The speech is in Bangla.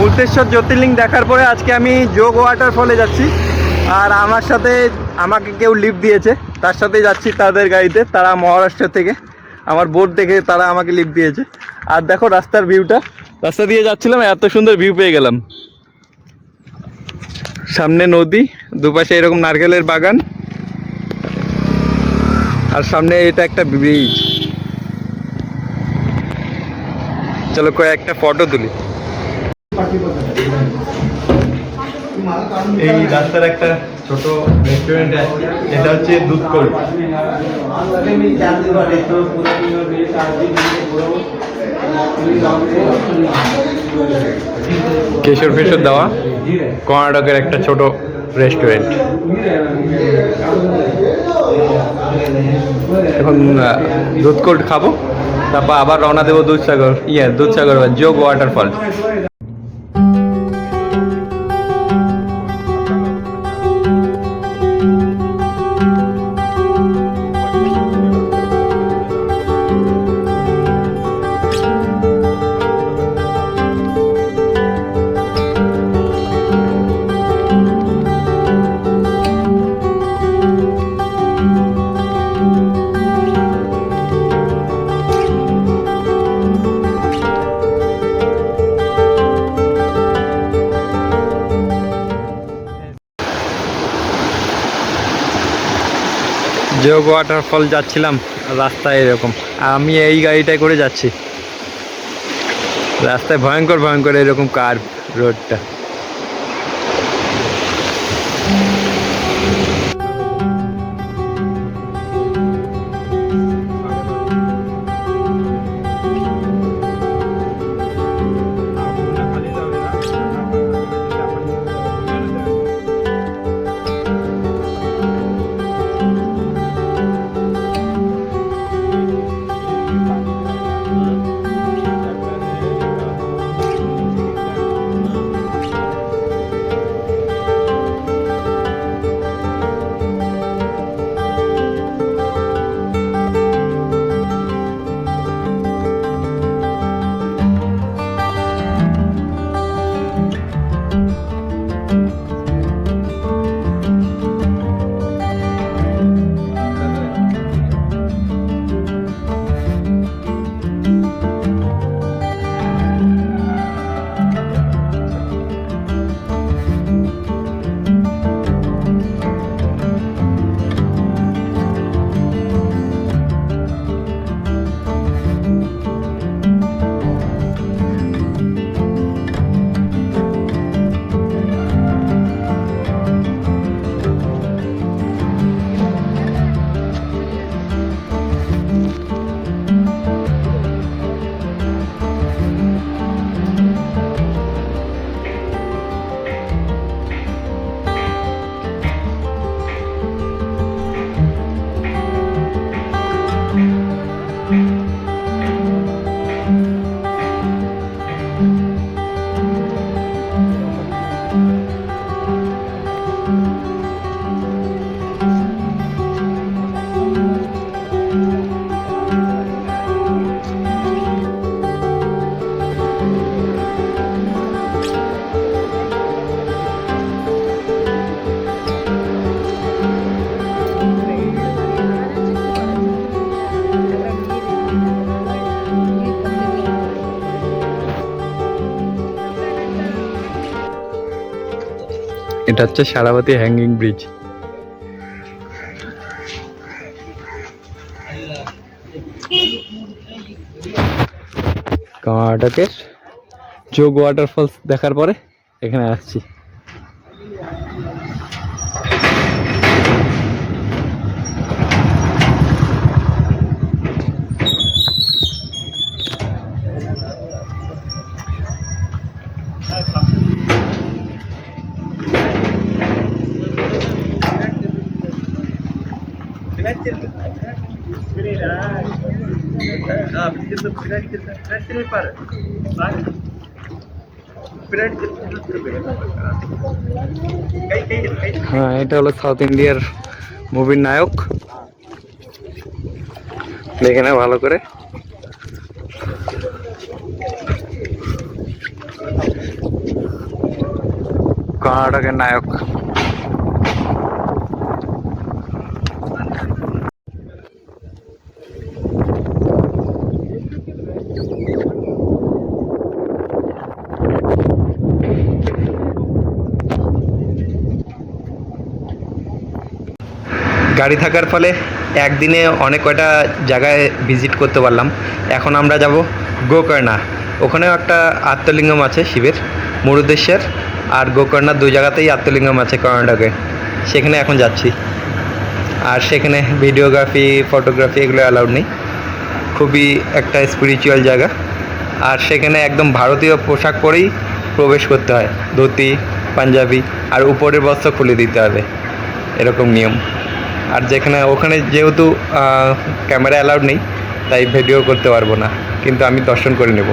বুদ্ধেশ্বর জ্যোতির্লিঙ্গ দেখার পরে আজকে আমি যোগ ওয়াটারফলে যাচ্ছি। আর আমার সাথে আমাকে কেউ লিফট দিয়েছে, তার সাথে যাচ্ছি তাদের গাড়িতে। তারা মহারাষ্ট্র থেকে, আমার বোট দেখে তারা আমাকে লিফট দিয়েছে। আর দেখো রাস্তার ভিউটা, রাস্তা দিয়ে যাচ্ছিলাম, এত সুন্দর ভিউ পেয়ে গেলাম। সামনে নদী, দুপাশে এরকম নারকেলের বাগান, আর সামনে এটা একটা ব্রিজ। চলো কয়েকটা ফটো তুলি। এই রাস্তার একটা ছোট রেস্টুরেন্ট আছে, এটা হচ্ছে দুধ কোল্ড। কেশর ফেশর দেওয়া, কর্ণাটকের একটা ছোট রেস্টুরেন্ট। এখন দুধ কোল্ড খাবো, তারপর আবার রওনা দেবো দুধসাগর বা যোগ ওয়াটারফল। যোগ ওয়াটারফল যাচ্ছিলাম, রাস্তায় এরকম, আমি এই গাড়িটায় করে যাচ্ছি। রাস্তায় ভয়ঙ্কর ভয়ঙ্কর এরকম কার্ভ রোডটা। এটা হচ্ছে শারাবতী হ্যাঙ্গিং ব্রিজ। কর্ণাটকের যোগ ওয়াটারফলস দেখার পরে এখানে আসছি। হ্যাঁ, এটা হলো সাউথ ইন্ডিয়ার মুভির নায়ক। দেখে না ভালো করে। কর্ণাটকের নায়ক। গাড়ি থাকার ফলে একদিনে অনেক কয়টা জায়গায় ভিজিট করতে পারলাম। এখন আমরা যাব গোকর্ণা। ওখানেও একটা আত্মলিঙ্গম আছে শিবের, মুরুদেশ্বর আর গোকর্ণা, দুই জায়গাতেই আত্মলিঙ্গম আছে কর্ণাটকে। সেখানে এখন যাচ্ছি। আর সেখানে ভিডিওগ্রাফি, ফটোগ্রাফি এগুলো অ্যালাউড নেই। খুবই একটা স্পিরিচুয়াল জায়গা। আর সেখানে একদম ভারতীয় পোশাক পরেই প্রবেশ করতে হয়, ধুতি, পাঞ্জাবি, আর উপরের বস্ত্র খুলে দিতে হবে, এরকম নিয়ম। আর ওখানে যেহেতু ক্যামেরা অ্যালাউড নেই, তাই ভিডিও করতে পারবো না, কিন্তু আমি দর্শন করে নেব।